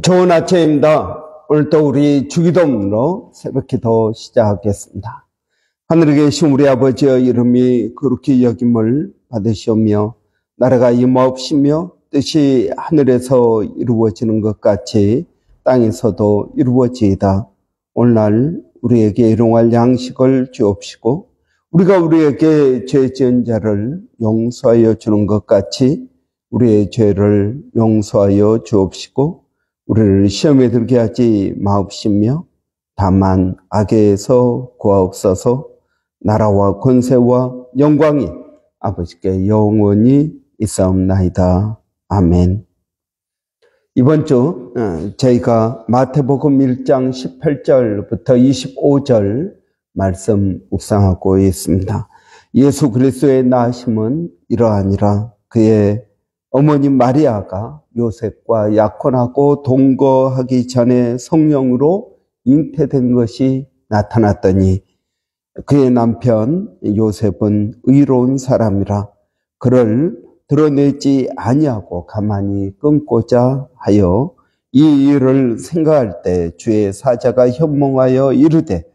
좋은 아침입니다. 오늘도 우리 주기도문으로 새벽기도 시작하겠습니다. 하늘에 계신 우리 아버지의 이름이 거룩히 여김을 받으시오며 나라가 임하옵시며 뜻이 하늘에서 이루어지는 것 같이 땅에서도 이루어지이다. 오늘날 우리에게 일용할 양식을 주옵시고 우리가 우리에게 죄 지은 자를 용서하여 주는 것 같이 우리의 죄를 용서하여 주옵시고 우리를 시험에 들게 하지 마옵시며 다만 악에서 구하옵소서. 나라와 권세와 영광이 아버지께 영원히 있사옵나이다. 아멘. 이번 주 저희가 마태복음 1장 18절부터 25절 말씀 묵상하고 있습니다. 예수 그리스도의 나심은 이러하니라. 그의 어머니 마리아가 요셉과 약혼하고 동거하기 전에 성령으로 잉태된 것이 나타났더니 그의 남편 요셉은 의로운 사람이라 그를 드러내지 아니하고 가만히 끊고자 하여 이 일을 생각할 때 주의 사자가 현몽하여 이르되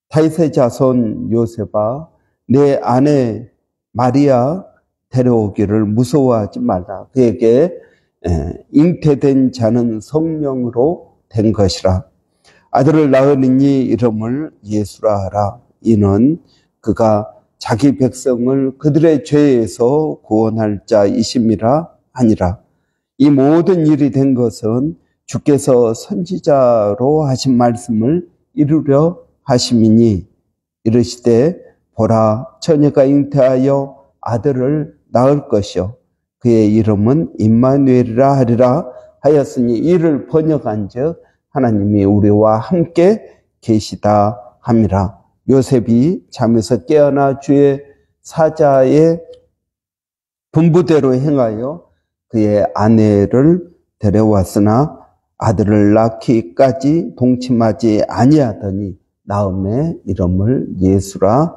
다윗의 자손 요셉아 내 아내 마리아 데려오기를 무서워하지 말라. 그에게 잉태된 자는 성령으로 된 것이라. 아들을 낳으니 이름을 예수라 하라. 이는 그가 자기 백성을 그들의 죄에서 구원할 자이심이라 하니라. 이 모든 일이 된 것은 주께서 선지자로 하신 말씀을 이루려 하심이니 이르시되 보라 처녀가 잉태하여 아들을 낳을 것이요 그의 이름은 임마누엘이라 하리라 하였으니 이를 번역한즉 하나님이 우리와 함께 계시다 함이라. 요셉이 잠에서 깨어나 주의 사자의 분부대로 행하여 그의 아내를 데려왔으나 아들을 낳기까지 동침하지 아니하더니 나음의 이름을 예수라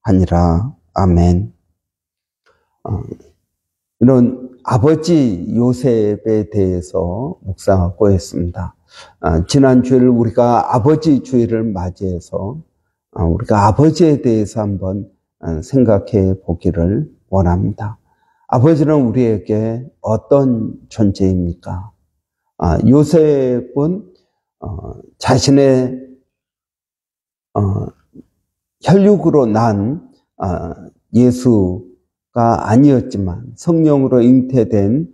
하니라. 아멘. 이런 아버지 요셉에 대해서 묵상하고 있습니다. 지난 주일 우리가 아버지 주일을 맞이해서 우리가 아버지에 대해서 한번 생각해 보기를 원합니다. 아버지는 우리에게 어떤 존재입니까? 요셉은 자신의 혈육으로 난 예수가 아니었지만 성령으로 잉태된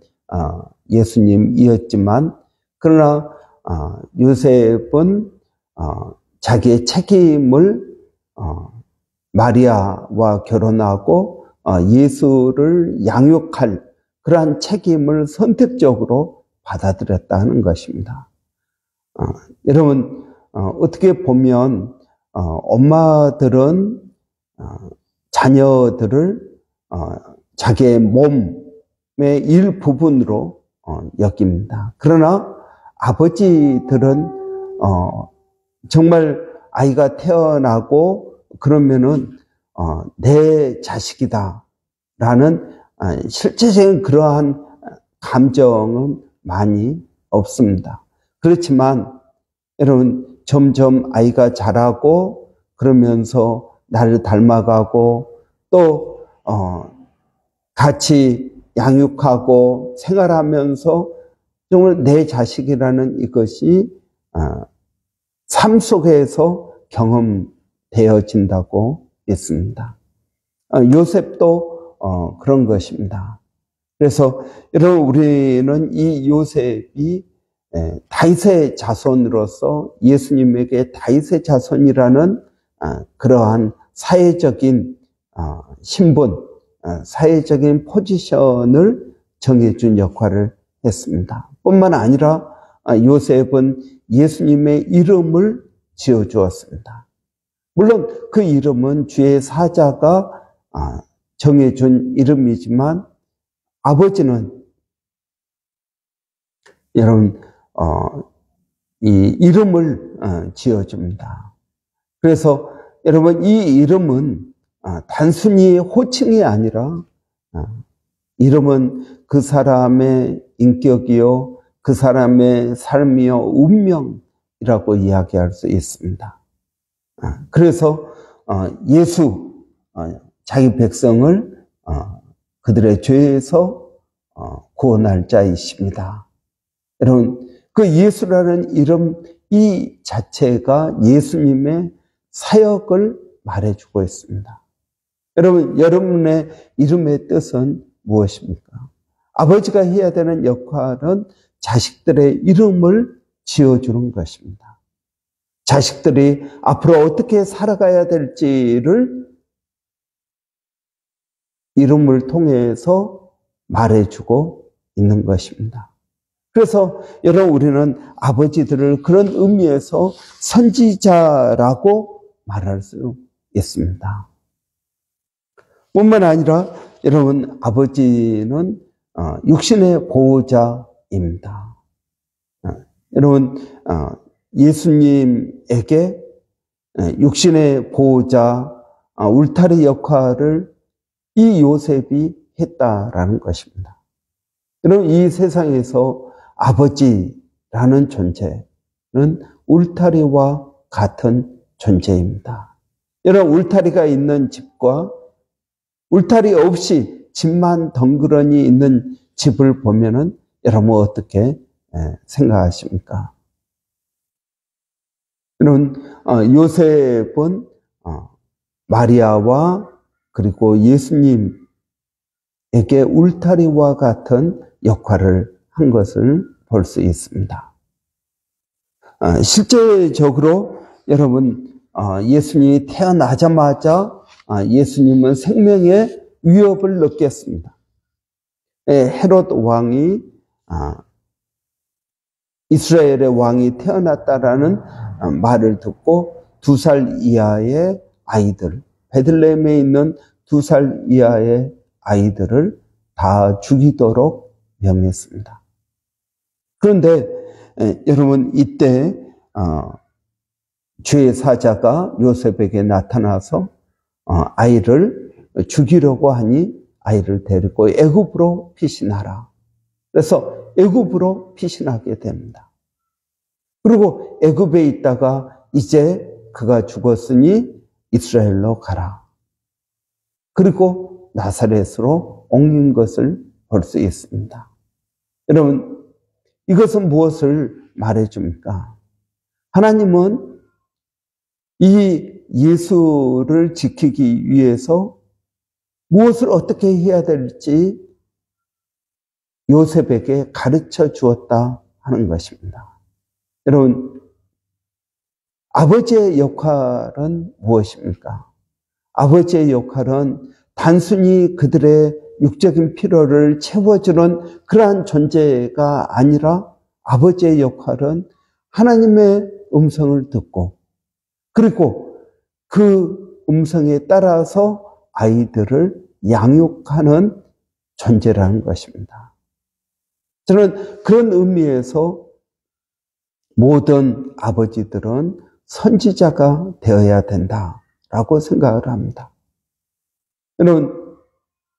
예수님이었지만 그러나 요셉은 자기의 책임을 마리아와 결혼하고 예수를 양육할 그러한 책임을 선택적으로 받아들였다는 것입니다. 여러분 어떻게 보면 엄마들은 자녀들을 자기의 몸의 일부분으로 여깁니다. 그러나 아버지들은 정말 아이가 태어나고 그러면은 내 자식이다 라는 실제적인 그러한 감정은 많이 없습니다. 그렇지만 여러분 점점 아이가 자라고 그러면서 나를 닮아가고 또 같이 양육하고 생활하면서 정말 내 자식이라는 이것이 삶 속에서 경험되어진다고 했습니다. 요셉도 그런 것입니다. 그래서 여러분 우리는 이 요셉이 다윗의 자손으로서 예수님에게 다윗의 자손이라는 그러한 사회적인 신분, 사회적인 포지션을 정해준 역할을 했습니다. 뿐만 아니라 요셉은 예수님의 이름을 지어주었습니다. 물론 그 이름은 주의 사자가 정해준 이름이지만 아버지는 여러분 이 이름을 지어줍니다. 그래서 여러분 이 이름은 단순히 호칭이 아니라 이름은 그 사람의 인격이요 그 사람의 삶이요 운명이라고 이야기할 수 있습니다. 그래서 예수 자기 백성을 그들의 죄에서 구원할 자이십니다. 여러분 그 예수라는 이름 이 자체가 예수님의 사역을 말해주고 있습니다. 여러분 여러분의 이름의 뜻은 무엇입니까? 아버지가 해야 되는 역할은 자식들의 이름을 지어주는 것입니다. 자식들이 앞으로 어떻게 살아가야 될지를 이름을 통해서 말해주고 있는 것입니다. 그래서 여러분 우리는 아버지들을 그런 의미에서 선지자라고 말할 수 있습니다. 뿐만 아니라 여러분 아버지는 육신의 보호자입니다. 여러분 예수님에게 육신의 보호자 울타리 역할을 이 요셉이 했다라는 것입니다. 여러분 이 세상에서 아버지라는 존재는 울타리와 같은 존재입니다. 여러분 울타리가 있는 집과 울타리 없이 집만 덩그러니 있는 집을 보면은 여러분 어떻게 생각하십니까? 여러분 요셉은 마리아와 그리고 예수님에게 울타리와 같은 역할을 한 것을 볼 수 있습니다. 실제적으로 여러분 예수님이 태어나자마자 예수님은 생명의 위협을 느꼈습니다. 헤롯 왕이 이스라엘의 왕이 태어났다라는 말을 듣고 2살 이하의 아이들, 베들레헴에 있는 2살 이하의 아이들을 다 죽이도록 명했습니다. 그런데 여러분 이때 주의 사자가 요셉에게 나타나서 아이를 죽이려고 하니 아이를 데리고 애굽으로 피신하라. 그래서 애굽으로 피신하게 됩니다. 그리고 애굽에 있다가 이제 그가 죽었으니 이스라엘로 가라. 그리고 나사렛으로 옮긴 것을 볼 수 있습니다. 여러분 이것은 무엇을 말해줍니까? 하나님은 이 예수를 지키기 위해서 무엇을 어떻게 해야 될지 요셉에게 가르쳐 주었다 하는 것입니다. 여러분, 아버지의 역할은 무엇입니까? 아버지의 역할은 단순히 그들의 육적인 필요를 채워주는 그러한 존재가 아니라 아버지의 역할은 하나님의 음성을 듣고 그리고 그 음성에 따라서 아이들을 양육하는 존재라는 것입니다. 저는 그런 의미에서 모든 아버지들은 선지자가 되어야 된다라고 생각을 합니다. 여러분,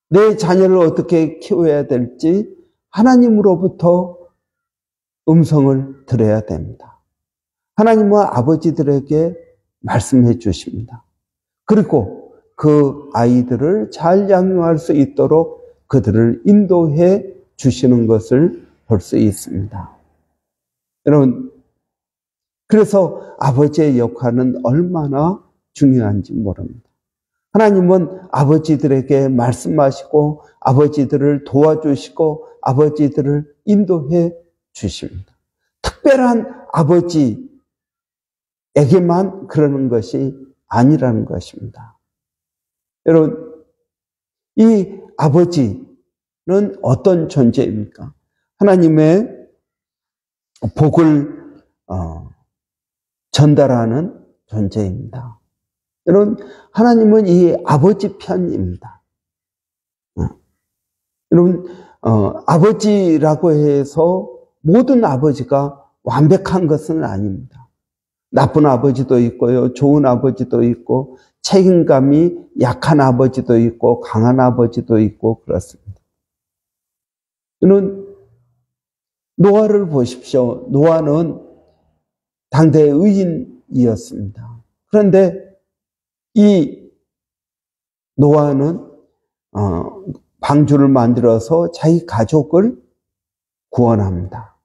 내 자녀를 어떻게 키워야 될지 하나님으로부터 음성을 들어야 됩니다. 하나님은 아버지들에게 말씀해 주십니다. 그리고 그 아이들을 잘 양육할 수 있도록 그들을 인도해 주시는 것을 볼 수 있습니다. 여러분, 그래서 아버지의 역할은 얼마나 중요한지 모릅니다. 하나님은 아버지들에게 말씀하시고 아버지들을 도와주시고 아버지들을 인도해 주십니다. 특별한 아버지에게만 그러는 것이 아니라는 것입니다. 여러분, 이 아버지는 어떤 존재입니까? 하나님의 복을 전달하는 존재입니다. 여러분, 하나님은 이 아버지 편입니다. 여러분, 아버지라고 해서 모든 아버지가 완벽한 것은 아닙니다. 나쁜 아버지도 있고요, 좋은 아버지도 있고, 책임감이 약한 아버지도 있고, 강한 아버지도 있고, 그렇습니다. 저는 노아를 보십시오. 노아는 당대의 의인이었습니다. 그런데 이 노아는 방주를 만들어서 자기 가족을 구원합니다.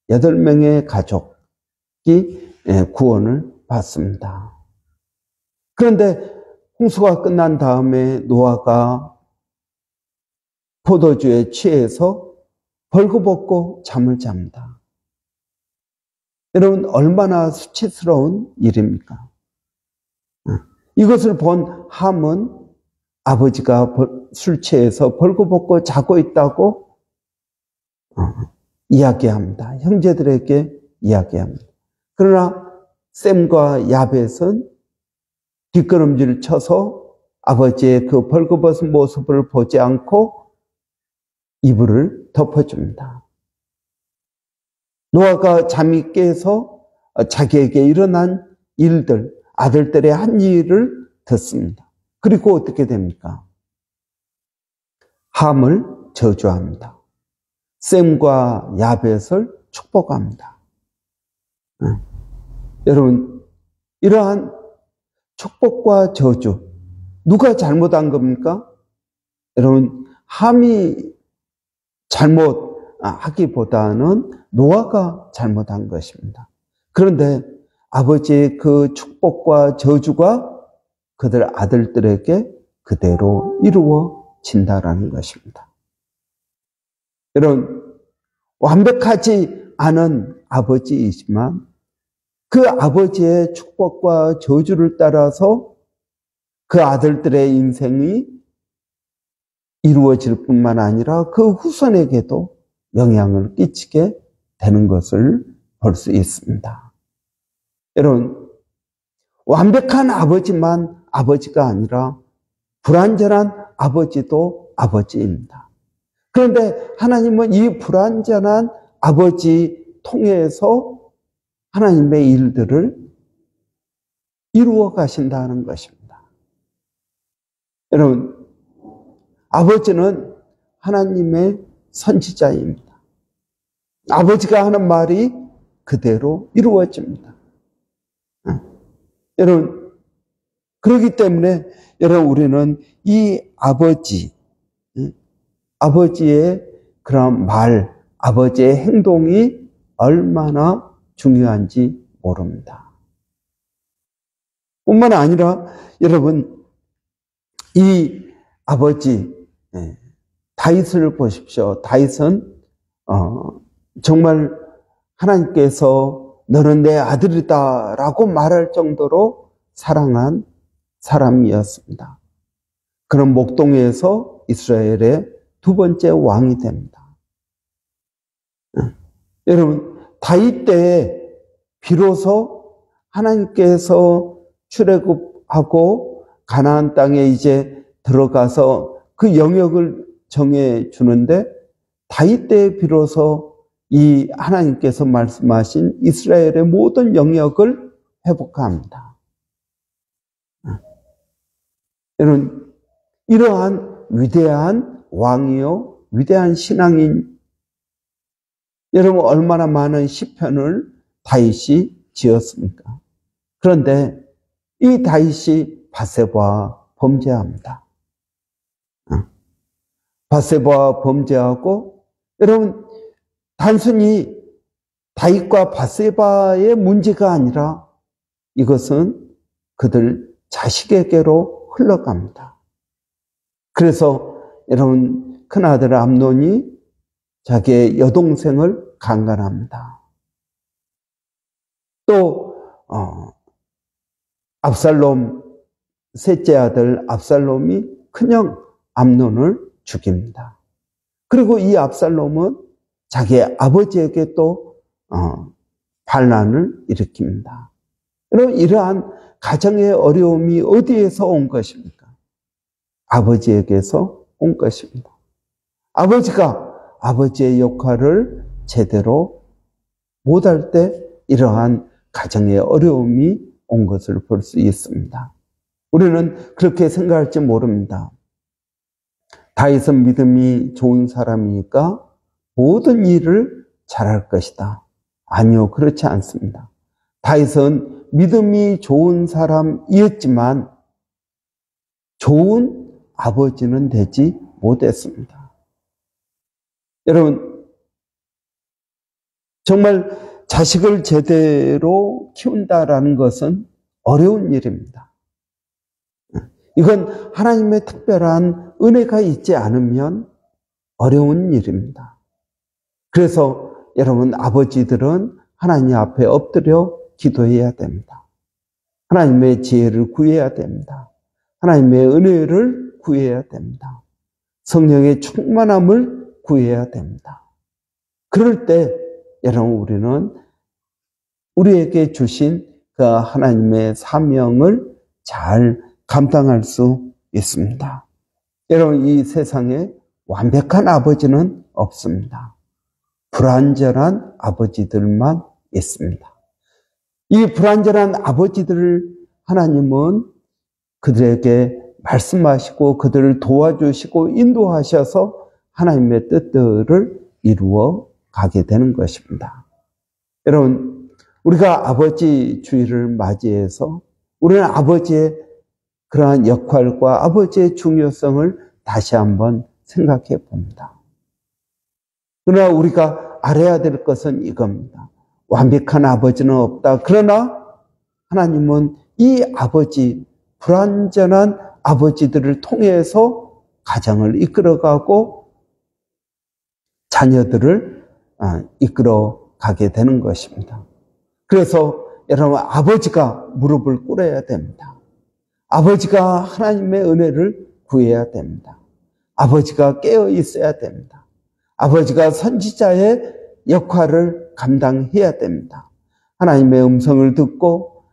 8명의 가족이 구원을 받습니다. 그런데 홍수가 끝난 다음에 노아가 포도주에 취해서 벌거벗고 잠을 잡니다. 여러분, 얼마나 수치스러운 일입니까? 이것을 본 함은 아버지가 술 취해서 벌거벗고 자고 있다고 이야기합니다. 형제들에게 이야기합니다. 그러나 셈과 야벳은 뒷걸음질을 쳐서 아버지의 그 벌거벗은 모습을 보지 않고 이불을 덮어줍니다. 노아가 잠이 깨서 자기에게 일어난 일들, 아들들의 한 일을 듣습니다. 그리고 어떻게 됩니까? 함을 저주합니다. 셈과 야벳을 축복합니다. 여러분, 이러한 축복과 저주, 누가 잘못한 겁니까? 여러분, 함이 잘못하기보다는 노아가 잘못한 것입니다. 그런데 아버지의 그 축복과 저주가 그들 아들들에게 그대로 이루어진다라는 것입니다. 여러분, 완벽하지 않은 아버지이지만 그 아버지의 축복과 저주를 따라서 그 아들들의 인생이 이루어질 뿐만 아니라 그 후손에게도 영향을 끼치게 되는 것을 볼 수 있습니다. 여러분, 완벽한 아버지만 아버지가 아니라 불완전한 아버지도 아버지입니다. 그런데 하나님은 이 불완전한 아버지 통해서 하나님의 일들을 이루어 가신다는 것입니다. 여러분, 아버지는 하나님의 선지자입니다. 아버지가 하는 말이 그대로 이루어집니다. 여러분, 그렇기 때문에 여러분, 우리는 이 아버지의 그런 말, 아버지의 행동이 얼마나 중요한지 모릅니다. 뿐만 아니라 여러분, 이 아버지 다윗을 보십시오. 다윗은 정말 하나님께서 너는 내 아들이다 라고 말할 정도로 사랑한 사람이었습니다. 그런 목동에서 이스라엘의 2번째 왕이 됩니다. 여러분, 다윗 때에 비로소 하나님께서 출애굽하고 가나안 땅에 이제 들어가서 그 영역을 정해 주는데 다윗 때에 비로소 이 하나님께서 말씀하신 이스라엘의 모든 영역을 회복합니다. 여러분, 이러한 위대한 왕이요, 위대한 신앙인, 여러분 얼마나 많은 시편을 다윗이 지었습니까? 그런데 이 다윗이 밧세바와 범죄합니다. 밧세바와 범죄하고, 여러분 단순히 다윗과 밧세바의 문제가 아니라 이것은 그들 자식에게로 흘러갑니다. 그래서 여러분 큰아들 암논이 자기의 여동생을 강간합니다. 또 압살롬, 셋째 아들 압살롬이 큰형 암논을 죽입니다. 그리고 이 압살롬은 자기의 아버지에게 또 반란을 일으킵니다. 여러분, 이러한 가정의 어려움이 어디에서 온 것입니까? 아버지에게서 온 것입니다. 아버지가 아버지의 역할을 제대로 못할 때 이러한 가정의 어려움이 온 것을 볼 수 있습니다. 우리는 그렇게 생각할지 모릅니다. 다윗은 믿음이 좋은 사람이니까 모든 일을 잘할 것이다. 아니요, 그렇지 않습니다. 다윗은 믿음이 좋은 사람이었지만 좋은 아버지는 되지 못했습니다. 여러분, 정말 자식을 제대로 키운다라는 것은 어려운 일입니다. 이건 하나님의 특별한 은혜가 있지 않으면 어려운 일입니다. 그래서 여러분, 아버지들은 하나님 앞에 엎드려 기도해야 됩니다. 하나님의 지혜를 구해야 됩니다. 하나님의 은혜를 구해야 됩니다. 성령의 충만함을 구해야 됩니다. 그럴 때 여러분, 우리는 우리에게 주신 그 하나님의 사명을 잘 감당할 수 있습니다. 여러분, 이 세상에 완벽한 아버지는 없습니다. 불완전한 아버지들만 있습니다. 이 불완전한 아버지들을 하나님은 그들에게 말씀하시고 그들을 도와주시고 인도하셔서 하나님의 뜻들을 이루어 가게 되는 것입니다. 여러분, 우리가 아버지 주일을 맞이해서 우리는 아버지의 그러한 역할과 아버지의 중요성을 다시 한번 생각해 봅니다. 그러나 우리가 알아야 될 것은 이겁니다. 완벽한 아버지는 없다. 그러나 하나님은 이 아버지, 불완전한 아버지들을 통해서 가정을 이끌어가고 자녀들을 이끌어가게 되는 것입니다. 그래서 여러분, 아버지가 무릎을 꿇어야 됩니다. 아버지가 하나님의 은혜를 구해야 됩니다. 아버지가 깨어 있어야 됩니다. 아버지가 선지자의 역할을 감당해야 됩니다. 하나님의 음성을 듣고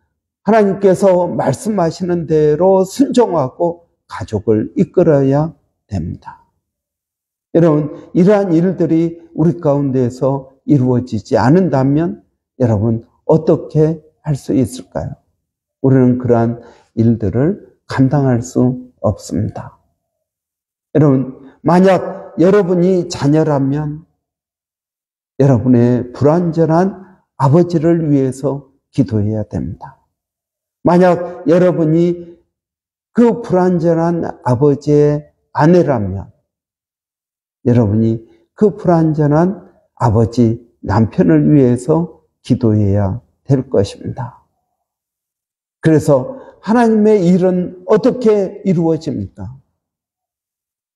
하나님께서 말씀하시는 대로 순종하고 가족을 이끌어야 됩니다. 여러분, 이러한 일들이 우리 가운데서 이루어지지 않는다면 여러분, 어떻게 할 수 있을까요? 우리는 그러한 일들을 감당할 수 없습니다. 여러분, 만약 여러분이 자녀라면 여러분의 불완전한 아버지를 위해서 기도해야 됩니다. 만약 여러분이 그 불완전한 아버지의 아내라면 여러분이 그 불완전한 아버지 남편을 위해서 기도해야 될 것입니다. 그래서 하나님의 일은 어떻게 이루어집니까?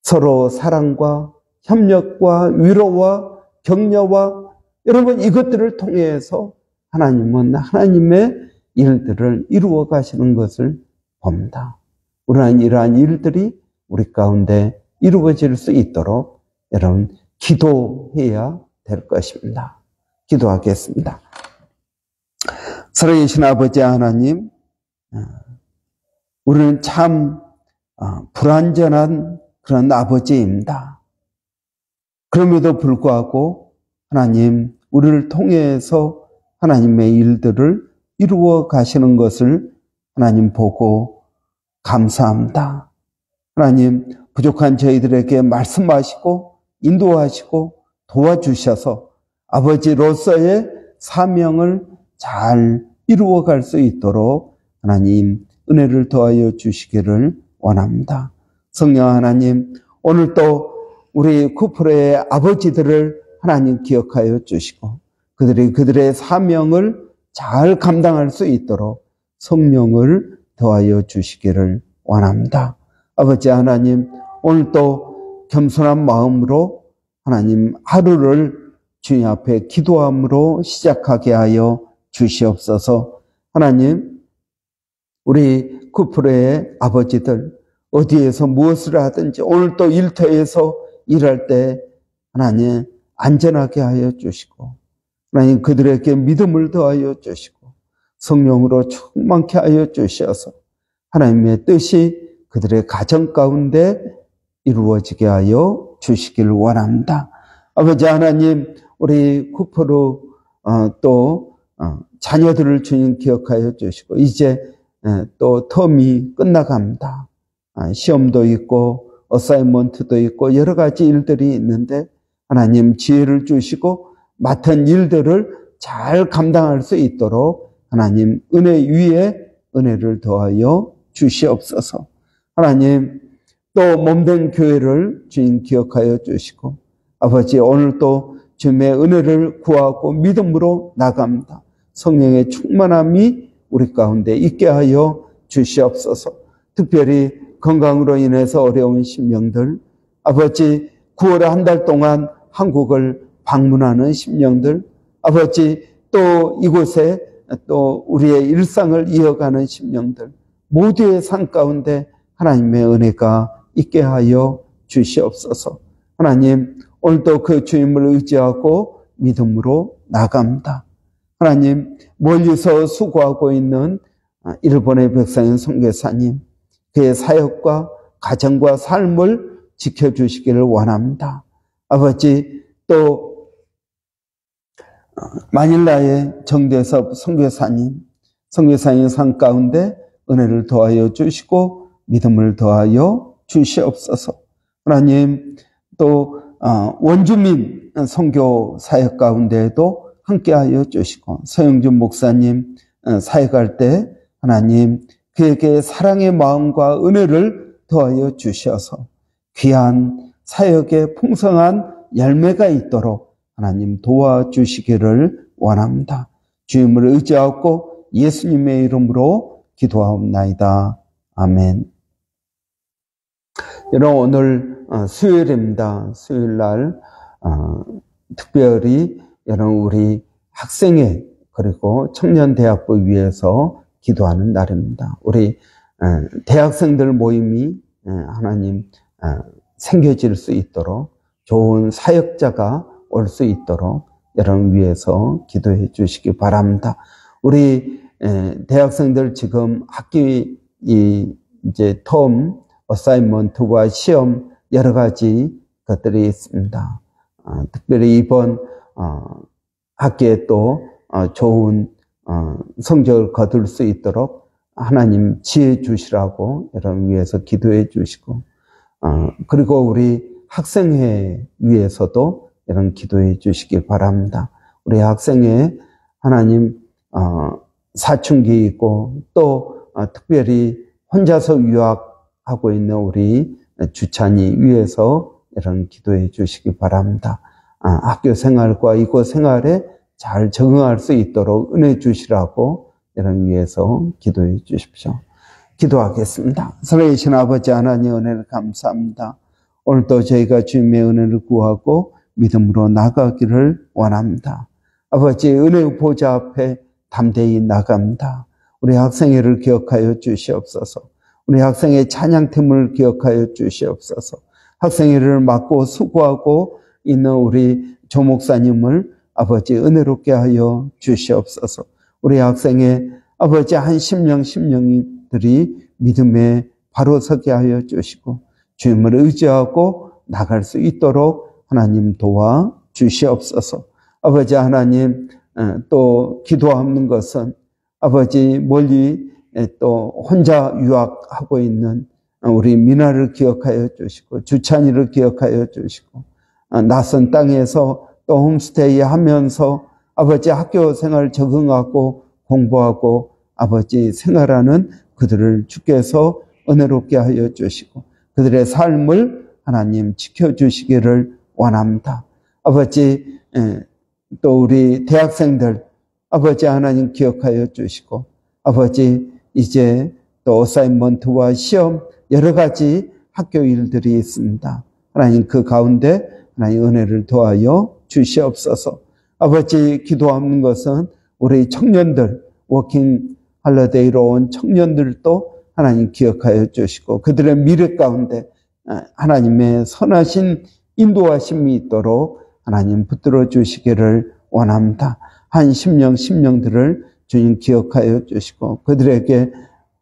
서로 사랑과 협력과 위로와 격려와 여러분, 이것들을 통해서 하나님은 하나님의 일들을 이루어 가시는 것을 봅니다. 우리는 이러한 일들이 우리 가운데 이루어질 수 있도록 여러분, 기도해야 될 것입니다. 기도하겠습니다. 살아계신 아버지 하나님, 우리는 참 불완전한 그런 아버지입니다. 그럼에도 불구하고 하나님, 우리를 통해서 하나님의 일들을 이루어 가시는 것을 하나님 보고 감사합니다. 하나님, 부족한 저희들에게 말씀하시고 인도하시고 도와주셔서 아버지로서의 사명을 잘 이루어갈 수 있도록 하나님 은혜를 더하여 주시기를 원합니다. 성령 하나님, 오늘 또 우리 쿠프로의 아버지들을 하나님 기억하여 주시고 그들이 그들의 사명을 잘 감당할 수 있도록 성령을 더하여 주시기를 원합니다. 아버지 하나님, 오늘 또 겸손한 마음으로 하나님 하루를 주님 앞에 기도함으로 시작하게 하여 주시옵소서. 하나님, 우리 쿠프로의 아버지들 어디에서 무엇을 하든지 오늘 또 일터에서 일할 때 하나님 안전하게 하여 주시고 하나님 그들에게 믿음을 더하여 주시고 성령으로 충만케 하여 주셔서 하나님의 뜻이 그들의 가정 가운데 이루어지게 하여 주시기를 원합니다. 아버지 하나님, 우리 쿠프로 또 자녀들을 주님 기억하여 주시고 이제 또 텀이 끝나갑니다. 시험도 있고 어사이먼트도 있고 여러 가지 일들이 있는데 하나님 지혜를 주시고 맡은 일들을 잘 감당할 수 있도록 하나님 은혜 위에 은혜를 더하여 주시옵소서. 하나님 또 몸된 교회를 주님 기억하여 주시고 아버지 오늘 또 주님의 은혜를 구하고 믿음으로 나갑니다. 성령의 충만함이 우리 가운데 있게 하여 주시옵소서. 특별히 건강으로 인해서 어려운 심령들, 아버지 9월에 한 달 동안 한국을 방문하는 심령들, 아버지 또 이곳에 또 우리의 일상을 이어가는 심령들, 모두의 삶 가운데 하나님의 은혜가 있게 하여 주시옵소서. 하나님 오늘도 그 주님을 의지하고 믿음으로 나갑니다. 하나님 멀리서 수고하고 있는 일본의 백성인 선교사님, 그의 사역과 가정과 삶을 지켜주시기를 원합니다. 아버지 또 마닐라의 정대섭 선교사님 삶 가운데 은혜를 더하여 주시고 믿음을 더하여 주시옵소서. 하나님 또 원주민 선교 사역 가운데에도 함께하여 주시고 서영준 목사님 사역할 때 하나님 그에게 사랑의 마음과 은혜를 더하여 주셔서 귀한 사역의 풍성한 열매가 있도록 하나님 도와주시기를 원합니다. 주님을 의지하고 예수님의 이름으로 기도하옵나이다. 아멘. 여러분 오늘 수요일입니다. 수요일날 특별히 여러분 우리 학생회 그리고 청년대학부 위해서 기도하는 날입니다. 우리 대학생들 모임이 하나님 생겨질 수 있도록 좋은 사역자가 올 수 있도록 여러분 위해서 기도해 주시기 바랍니다. 우리 대학생들 지금 학기 이제 텀 어사이먼트와 시험 여러 가지 것들이 있습니다. 특별히 이번 학기에 또 좋은 성적을 거둘 수 있도록 하나님 지혜 주시라고 여러분 위해서 기도해 주시고 그리고 우리 학생회 위해서도 여러분 기도해 주시기 바랍니다. 우리 학생회 하나님 사춘기 있고 또 특별히 혼자서 유학하고 있는 우리 주찬이 위해서 여러분 기도해 주시기 바랍니다. 학교 생활과 이곳 생활에 잘 적응할 수 있도록 은혜 주시라고 여러분 위해서 기도해 주십시오. 기도하겠습니다. 살아계신 아버지 하나님 은혜를 감사합니다. 오늘도 저희가 주님의 은혜를 구하고 믿음으로 나가기를 원합니다. 아버지 은혜의 보좌 앞에 담대히 나갑니다. 우리 학생회를 기억하여 주시옵소서. 우리 학생회 찬양팀을 기억하여 주시옵소서. 학생회를 맡고 수고하고 있는 우리 조 목사님을 아버지 은혜롭게 하여 주시옵소서. 우리 학생회 아버지 한 심령들이 믿음에 바로 서게 하여 주시고 주님을 의지하고 나갈 수 있도록 하나님 도와 주시옵소서. 아버지 하나님 또 기도하는 것은 아버지 멀리 또 혼자 유학하고 있는 우리 미나를 기억하여 주시고 주찬이를 기억하여 주시고 낯선 땅에서 또 홈스테이 하면서 아버지 학교 생활 적응하고 공부하고 아버지 생활하는 그들을 주께서 은혜롭게 하여 주시고 그들의 삶을 하나님 지켜주시기를 원합니다. 아버지 또 우리 대학생들 아버지 하나님 기억하여 주시고 아버지 이제 또 어사이먼트와 시험 여러 가지 학교 일들이 있습니다. 하나님 그 가운데 하나님 은혜를 더하여 주시옵소서. 아버지 기도하는 것은 우리 청년들 워킹 할러데이로 온 청년들도 하나님 기억하여 주시고 그들의 미래 가운데 하나님의 선하신 인도하심이 있도록 하나님 붙들어 주시기를 원합니다. 한 심령들을 주님 기억하여 주시고 그들에게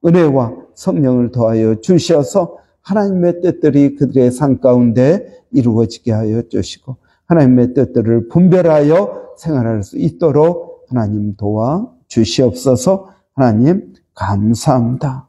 은혜와 성령을 더하여 주셔서 하나님의 뜻들이 그들의 삶 가운데 이루어지게 하여 주시고 하나님의 뜻들을 분별하여 생활할 수 있도록 하나님 도와 주시옵소서. 하나님 감사합니다.